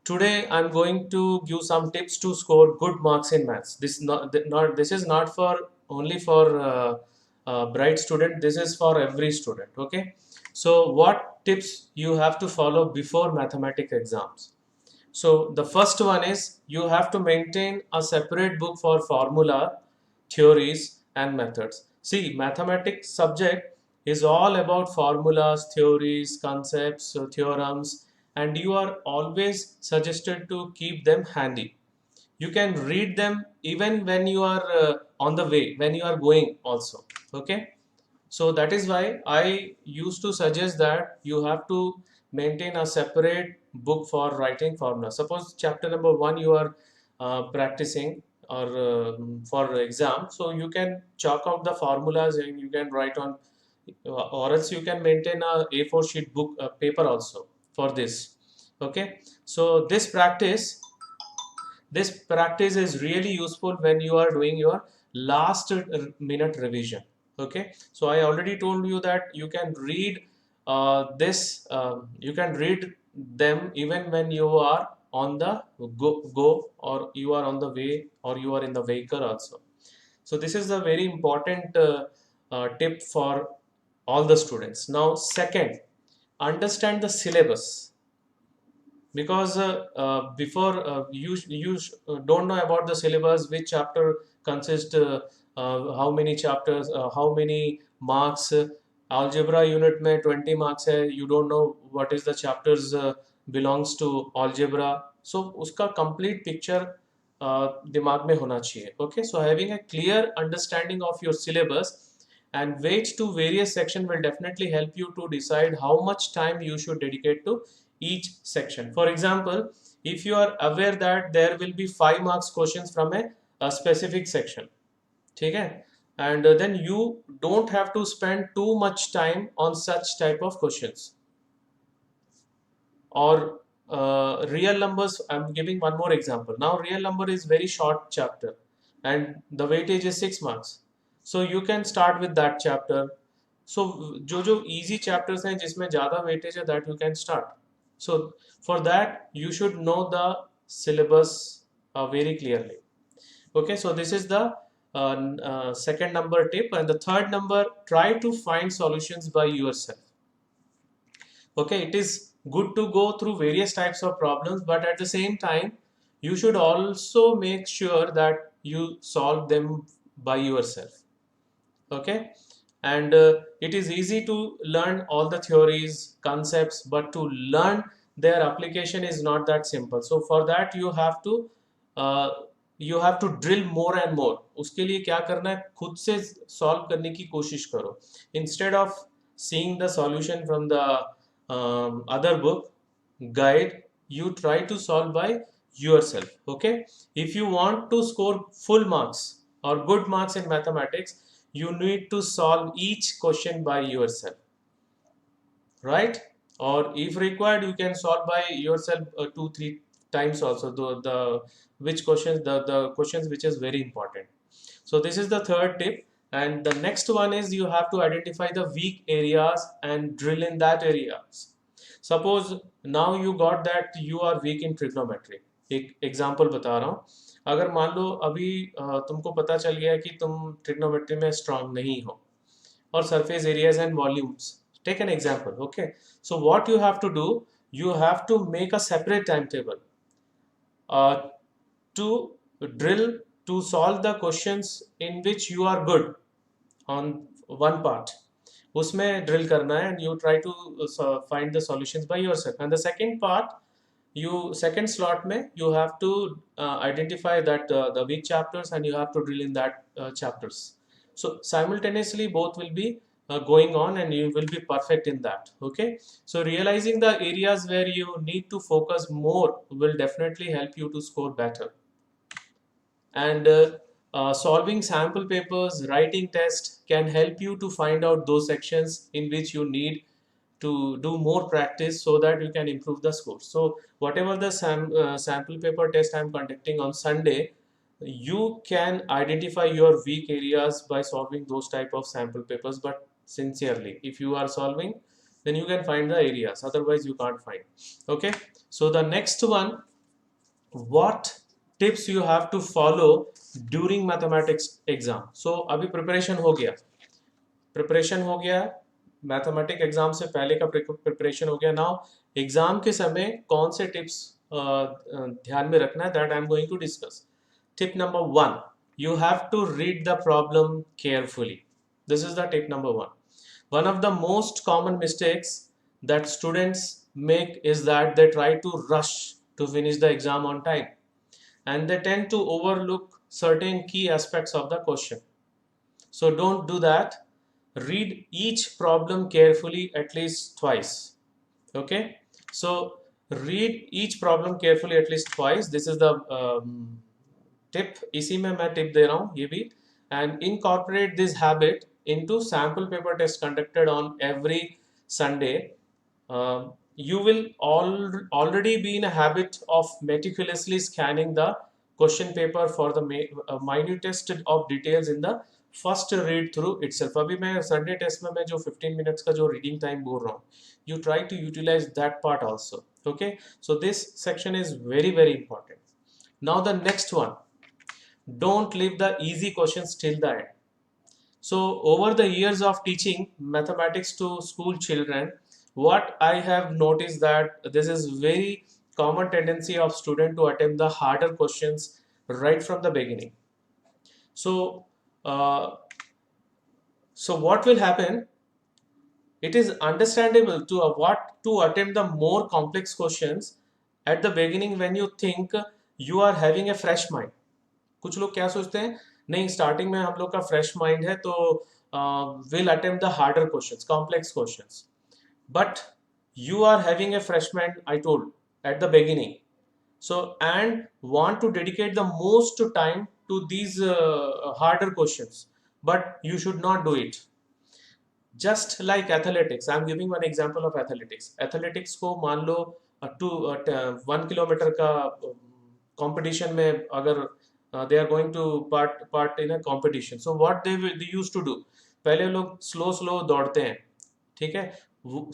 Today I'm going to give some tips to score good marks in maths. This is not for only for bright student. This is for every student. Okay. So what tips you have to follow before mathematics exams? So the first one is you have to maintain a separate book for formula, theories and methods. See, mathematics subject is all about formulas, theories, concepts, theorems, and you are always suggested to keep them handy. You can read them even when you are on the way, when you are going also. Okay. So that is why I used to suggest that you have to maintain a separate book for writing formula. Suppose chapter number 1 you are practicing or for exam, so you can chalk out the formulas and you can write on, or else you can maintain a A4 sheet book paper also for this. Okay, so this practice is really useful when you are doing your last minute revision. Okay, so I already told you that you can read you can read them even when you are on the go, or you are on the way, or you are in the vehicle also. So this is a very important tip for all the students. Now second, understand the syllabus, because before you don't know about the syllabus, which chapter consists, how many chapters, how many marks, algebra unit में 20 marks है, you don't know what is the chapters belongs to algebra. So उसका complete picture दिमाग में होना चाहिए. Okay, so having a clear understanding of your syllabus and weight to various section will definitely help you to decide how much time you should dedicate to each section. For example, if you are aware that there will be 5 marks questions from a specific section, okay, and then you don't have to spend too much time on such type of questions. Or real numbers, I'm giving one more example. Now real number is very short chapter and the weightage is 6 marks, so you can start with that chapter. So जो easy chapters हैं जिसमें ज़्यादा weightage है, that you can start. So for that you should know the syllabus very clearly. Okay, so this is the second number tip. And the third number, try to find solutions by yourself. Okay, it is good to go through various types of problems, but at the same time you should also make sure that you solve them by yourself. Okay, and it is easy to learn all the theories, concepts, but to learn their application is not that simple. So for that uh, you have to drill more and more. उसके लिए क्या करना है, खुद से solve करने की कोशिश करो. Instead of seeing the solution from the other book guide, you try to solve by yourself. Okay, if you want to score full marks or good marks in mathematics, you need to solve each question by yourself, right? Or if required, you can solve by yourself 2 3 times also, the which questions, the questions which is very important. So this is the third tip. And the next one is you have to identify the weak areas and drill in that areas. Suppose now you got that you are weak in trigonometry. एक example बता रहा हूँ. अगर मान लो अभी तुमको पता चल गया कि तुम ट्रिग्नोमेट्री में स्ट्रांग नहीं हो, or surface areas and volumes. Take an example. Okay, so what you have to do, you have to make a separate timetable uh, to drill, to solve the questions in which you are good on one part. उसमें drill करना है and you try to find the solutions by yourself. And the second part, you second slot में you have to identify that the weak chapters and you have to drill in that chapters. So simultaneously both will be going on and you will be perfect in that. Okay, so realizing the areas where you need to focus more will definitely help you to score better. And solving sample papers, writing tests can help you to find out those sections in which you need to do more practice so that you can improve the score. So whatever the sample paper test I'm conducting on Sunday, you can identify your weak areas by solving those type of sample papers, but sincerely, if you are solving, then you can find the areas, otherwise you can't find. Okay, so the next one, what tips you have to follow during mathematics exam. So अभी preparation हो गया, mathematic exam से पहले का preparation हो गया. Now exam के समय कौन से टिप्स ध्यान में रखना है, that I am going to discuss. Tip number 1, you have to read the problem carefully. This is the tip number 1. One of the most common mistakes that students make is that they try to rush to finish the exam on time, and they tend to overlook certain key aspects of the question. So don't do that. Read each problem carefully at least twice. Okay. So read each problem carefully at least twice. This is the tip. इसी में मैं tip दे रहा हूँ ये भी. And incorporate this habit into sample paper test conducted on every Sunday. You will already be in a habit of meticulously scanning the question paper for the minutest of details in the first read through itself. अभी मैं Sunday test में मैं जो 15 minutes का जो reading time बोल रहा हूँ, you try to utilize that part also. Okay, so this section is very very important. Now the next one, don't leave the easy questions till the end. So over the years of teaching mathematics to school children, what I have noticed that this is very common tendency of student to attempt the harder questions right from the beginning. So uh, so what will happen? It is understandable to attempt the more complex questions at the beginning when you think you are having a fresh mind. कुछ लोग क्या सोचते हैं, नहीं starting में हम लोग का फ्रेश माइंड है तो will attempt the harder questions, complex questions. But you are having a fresh mind, I told at the beginning, so and want to dedicate the most time to these harder questions, but you should not do it. Just like athletics, I'm giving one example of athletics. Athletics को मान लो 1 kilometre का competition में अगर they are going to part in a competition, so what they used to do, पहले लोग slow दौड़ते हैं, ठीक है,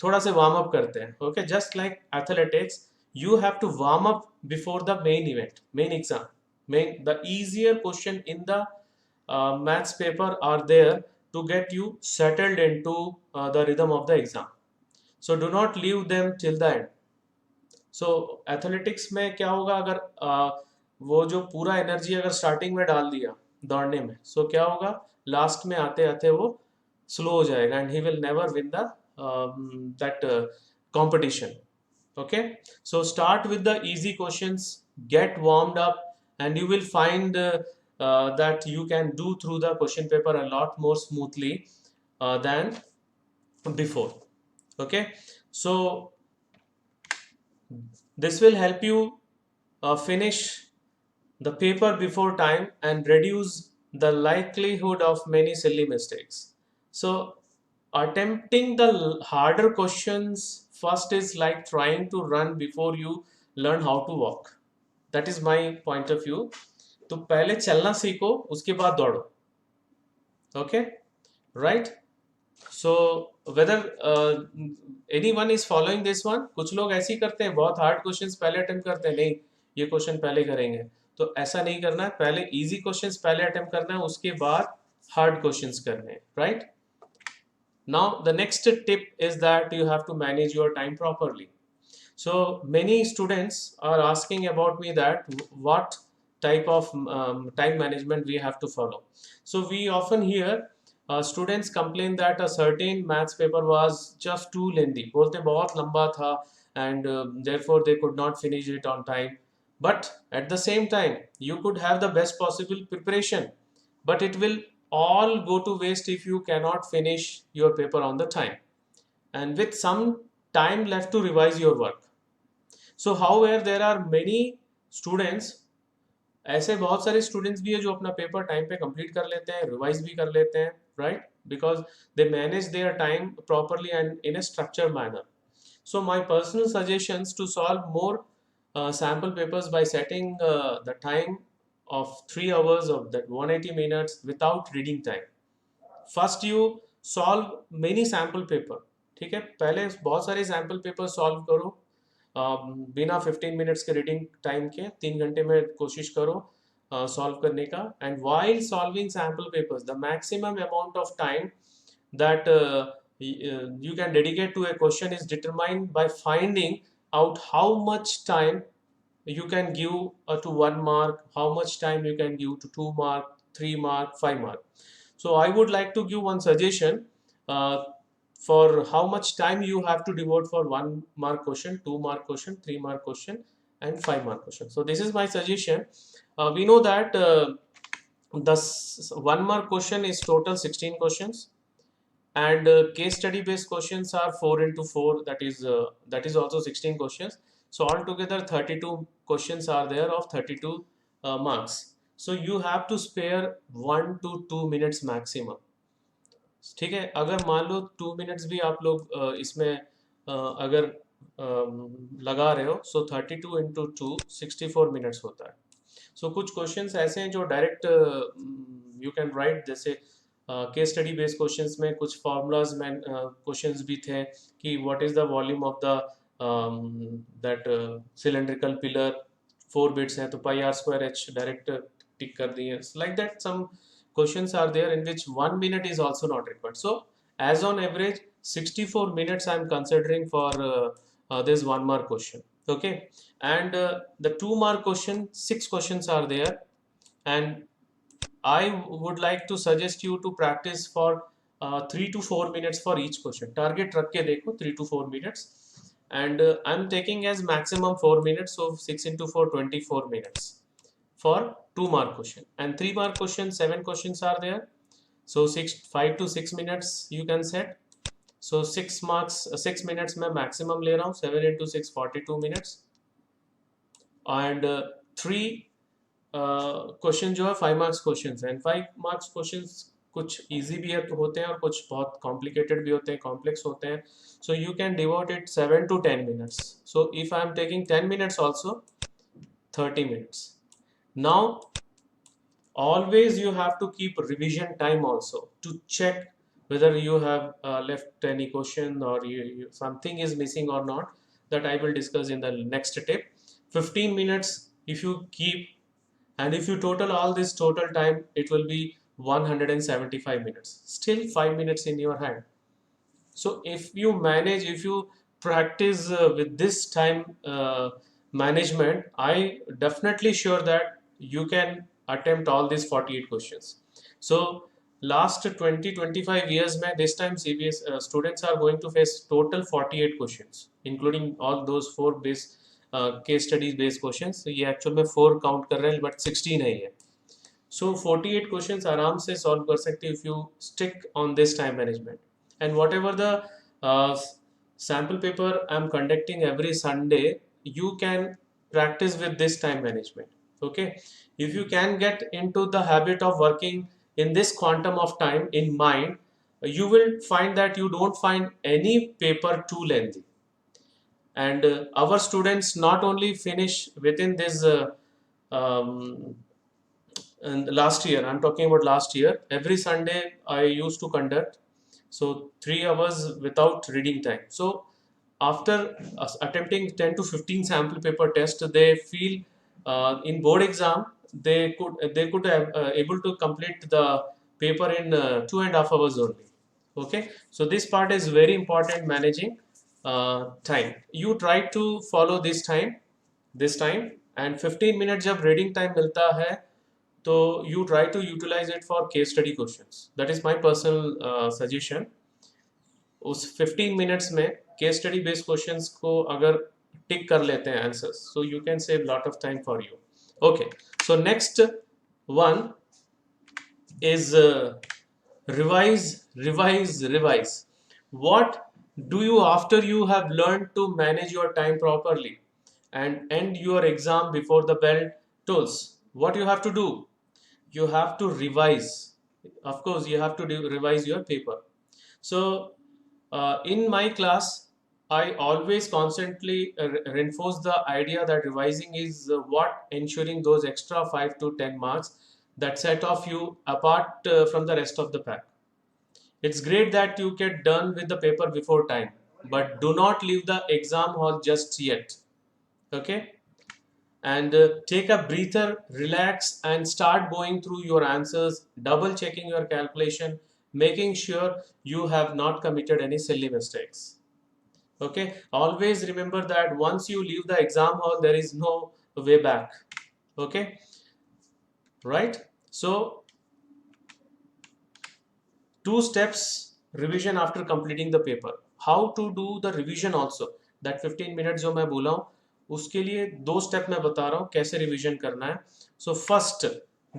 थोड़ा से वार्म अप करते हैं. Okay, just like athletics, you have to warm up before the main event, main exam. The easier question in the maths paper are there to get you settled into the rhythm of the exam. So do not leave them till the end. So athletics में क्या होगा, अगर वो जो पूरा energy अगर starting में डाल दिया दौड़ने में, सो क्या होगा, लास्ट में आते आते वो स्लो हो जाएगा and he will never win the that competition. Okay, so start with the easy questions, get warmed up, and you will find that you can do through the question paper a lot more smoothly than before. Okay, so this will help you finish the paper before time and reduce the likelihood of many silly mistakes. So attempting the harder questions first is like trying to run before you learn how to walk. That is my point of view. तो पहले चलना सीखो, उसके बाद दौड़ो. Okay, right? So whether anyone is following this one, कुछ लोग ऐसे ही करते हैं, बहुत हार्ड क्वेश्चंस पहले अटेम्प्ट करते हैं, नहीं ये क्वेश्चन पहले करेंगे, तो ऐसा नहीं करना है. पहले इजी क्वेश्चंस पहले अटेम्प्ट करना है, उसके बाद हार्ड क्वेश्चंस करने हैं, right? Now the next tip is that you have to manage your time properly. So many students are asking about me that what type of time management we have to follow. So we often hear students complain that a certain maths paper was just too lengthy, बोलते बहुत लंबा था, and therefore they could not finish it on time. But at the same time, you could have the best possible preparation, but it will all go to waste if you cannot finish your paper on the time and with some time left to revise your work. So however, there are many students, ऐसे बहुत सारे students भी है जो अपना paper time पे complete कर लेते हैं, रिवाइज भी कर लेते हैं, right, because they manage their time properly and in A structure manner. So my personal suggestions to solve more sample papers by setting the time of 3 hours of that 180 minutes without reading time. First you solve many sample paper, ठीक है, पहले बहुत सारे sample paper solve करो, बिना 15 minutes के reading time के 3 घंटे में कोशिश करो सॉल्व करने का. And while solving sample papers the maximum amount of time that you can dedicate to a question is determined by finding out how much time you can give to 1 mark, how much time you can give to 2 mark, 3 mark, 5 mark. So I would like to give one suggestion uh, for how much time you have to devote for 1 mark question, 2 mark question, 3 mark question, and 5 mark question. So this is my suggestion. We know that the 1 mark question is total 16 questions, and case study based questions are 4 into 4, that is also 16 questions. So altogether 32 questions are there of 32 marks. So you have to spare 1 to 2 minutes maximum. ठीक है, अगर मान लो 2 minutes भी आप लोग इसमें अगर लगा रहे हो, सो 32 into 2 64 मिनट्स होता है. सो कुछ क्वेश्चंस ऐसे हैं जो डायरेक्ट यू कैन राइट, जैसे केस स्टडी बेस्ड क्वेश्चंस में कुछ फार्मूलाज में क्वेश्चंस भी थे कि what is the volume of the that cylindrical pillar, 4 bits हैं तो pi r square h direct tick कर दिए. Like that some questions are there in which 1 minute is also not required. So as on average 64 minutes I am considering for this 1 mark question. Okay, and the 2 mark question, 6 questions are there, and I would like to suggest you to practice for 3 to 4 minutes for each question. Target रख के देखो 3 to 4 minutes, and I'm taking as maximum 4 minutes, so 6 into 4 24 minutes for 2 mark question. And 3 mark question 7 questions are there, so 5 to 6 minutes you can set. So 6 minutes में maximum ले रहा हूँ, 7 into 6 42 minutes, and 3 question जो है 5 marks questions. And 5 marks questions कुछ easy भी होते हैं और कुछ बहुत complicated भी होते हैं, complex होते हैं. So you can devote it 7 to 10 minutes. So if I am taking 10 minutes also, 30 minutes. Now always you have to keep revision time also to check whether you have left any question or something is missing or not. That I will discuss in the next tip. 15 minutes if you keep, and if you total all this total time, it will be 175 minutes. Still 5 minutes in your hand. So if you manage, if you practice with this time management, I definitely sure that you can attempt all these 48 questions. So last 20-25 years में this time CBS students are going to face total 48 questions, including all those 4 base case studies based questions. So ये actual में 4 count कर रहे हैं but 16 है ये. So 48 questions आराम से solve कर सकते if you stick on this time management. And whatever the sample paper I'm conducting every Sunday, you can practice with this time management. Okay, if you can get into the habit of working in this quantum of time in mind, you will find that you don't find any paper too lengthy. And our students not only finish within this and last year, I'm talking about last year, every Sunday I used to conduct, so 3 hours without reading time. So after attempting 10 to 15 sample paper tests, they feel in board exam they could have able to complete the paper in 2.5 hours only. Okay, so this part is very important, managing time. You try to follow this time, and 15 minutes जब reading time मिलता है तो you try to utilize it for case study questions. That is my personal suggestion. उस 15 minutes में case study based questions को अगर टिक कर लेते हैं answers, so you can save lot of time for you. Okay, so next one is revise. What do you, after you have learned to manage your time properly and end your exam before the bell tolls, what you have to do? You have to revise. Of course you have to revise your paper. So in my class I always constantly reinforce the idea that revising is what ensuring those extra 5 to 10 marks that set off you apart from the rest of the pack. It's great that you get done with the paper before time, but do not leave the exam hall just yet. Okay, and take a breather, relax, and start going through your answers, double checking your calculation, making sure you have not committed any silly mistakes. Okay, always remember that once you leave the exam hall, there is no way back. Okay, right? So, two steps revision after completing the paper. How to do the revision also, that 15 minutes जो मैं बोला हूँ, उसके लिए दो step मैं बता रहा हूँ कैसे रिवीजन करना है. So first,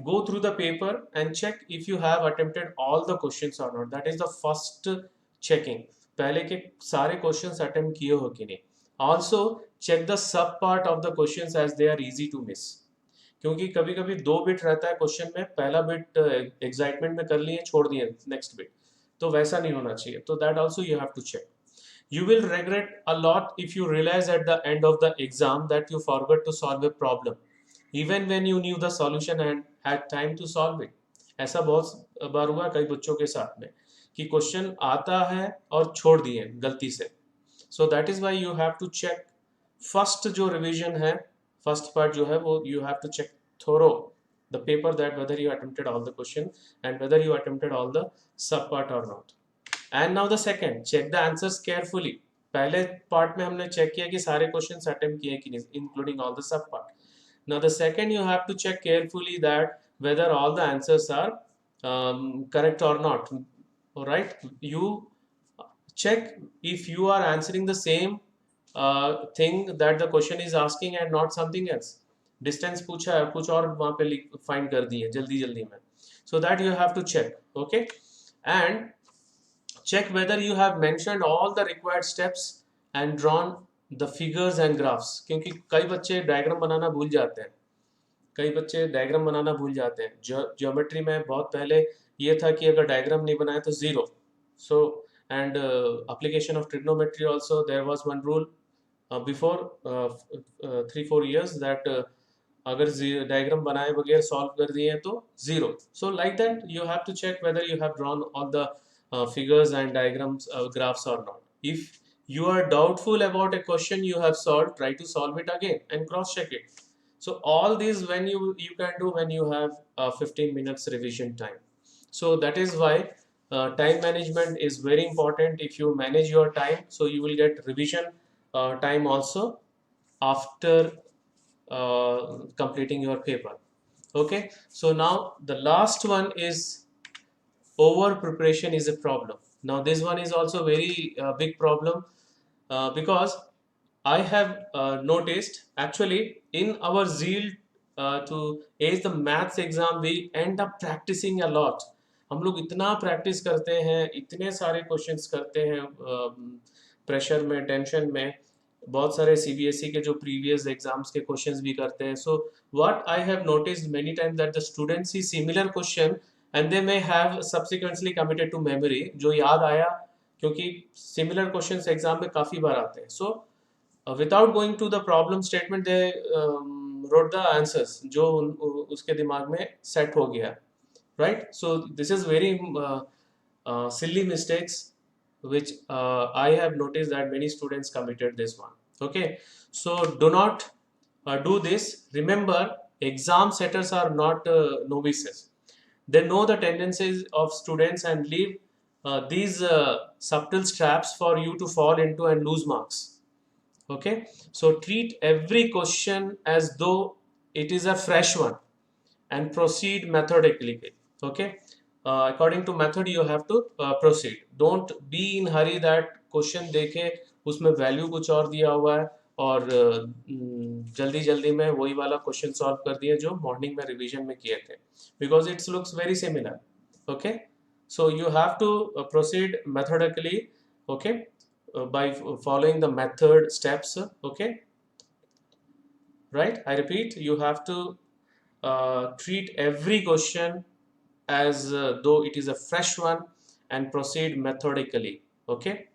go through the paper and check if you have attempted all the questions or not. That is the first checking. पहले के सारे questions attempt किए हो कि नहीं. Also check the sub part of the questions as they are easy to miss. क्योंकि कभी कभी दो बिट रहता है क्वेश्चन में, पहला बिट एक्साइटमेंट में कर लिए, छोड़ दिए नेक्स्ट बिट, तो वैसा नहीं होना चाहिए. तो that also you have to check. You will regret a lot if you realize at the end of the exam that you forgot to solve a problem, even when you knew the solution and had time to solve it. ऐसा बहुत बार हुआ कई बच्चों के साथ में कि question आता है और छोड़ दिए गलती से. So that is why you have to check first जो रिवीजन है, फर्स्ट पार्ट जो है वो you have to check thorough the paper, that whether you attempted all the question and whether you attempted all the sub part or not. And now the second, check the answers carefully. पहले part में हमने check किया कि सारे questions attempt किए कि नहीं, including all the sub part. Now the second, you have to check carefully that whether all the answers are correct or not. All right, you check if you are answering the same thing that the question is asking and not something else. Distance पूछा है, कुछ और वहां पे find कर दिए जल्दी जल्दी में. So that you have to check. Okay, and check whether you have mentioned all the required steps and drawn the figures and graphs. क्योंकि कई बच्चे डायग्राम बनाना भूल जाते हैं, कई बच्चे डायग्राम बनाना भूल जाते हैं. ज्योमेट्री में बहुत पहले ये था कि अगर डायग्राम नहीं बनाए तो zero. So and application of trigonometry also, there was one rule before 3-4 years that अगर डायग्राम बनाए बगैर सॉल्व कर दिए तो zero. So like that you have to check whether you have drawn all the figures and diagrams, graphs or not. If you are doubtful about a question you have solved, try to solve it again and cross check it. So all these when you can do when you have 15 minutes revision time. So that is why time management is very important. If you manage your time, so you will get revision time also after completing your paper. Okay, so now the last one is over preparation is a problem. Now this one is also very big problem because I have noticed actually in our zeal to ace the maths exam, we end up practicing a lot. हम लोग इतना practice करते हैं, इतने सारे questions करते हैं pressure में, टेंशन में. बहुत सारे सीबीएसई के जो प्रीवियस एग्जाम्स के क्वेश्चंस भी करते हैं. So what I have noticed many times that the students see similar question and they may have subsequently committed to memory, जो याद आया क्योंकि similar questions exam में काफी बार आते हैं. So without going to the problem statement, they wrote the answers जो उसके दिमाग में set हो गया, right? So this is very silly mistakes which I have noticed that many students committed this one. Okay, so do not do this. Remember, exam setters are not novices. They know the tendencies of students and leave these subtle traps for you to fall into and lose marks. Okay, so treat every question as though it is a fresh one and proceed methodically. Okay, according to method you have to proceed. Don't be in hurry that question देखे उसमें value कुछ और दिया हुआ है और जल्दी जल्दी में वही वाला क्वेश्चन सॉल्व कर दिए जो मॉर्निंग में रिवीजन में किए थे, because it looks very similar. Okay, so you have to proceed methodically. Okay, by following the method steps. Okay, right, I repeat, you have to treat every question as though it is a fresh one and proceed methodically. Okay,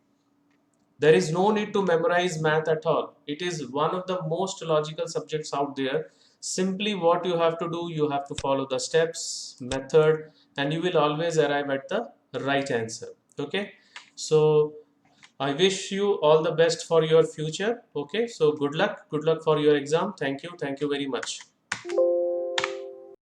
there is no need to memorize math at all. It is one of the most logical subjects out there. Simply what you have to do, you have to follow the steps, method, and you will always arrive at the right answer. Okay, so I wish you all the best for your future. Okay, so good luck for your exam. Thank you very much.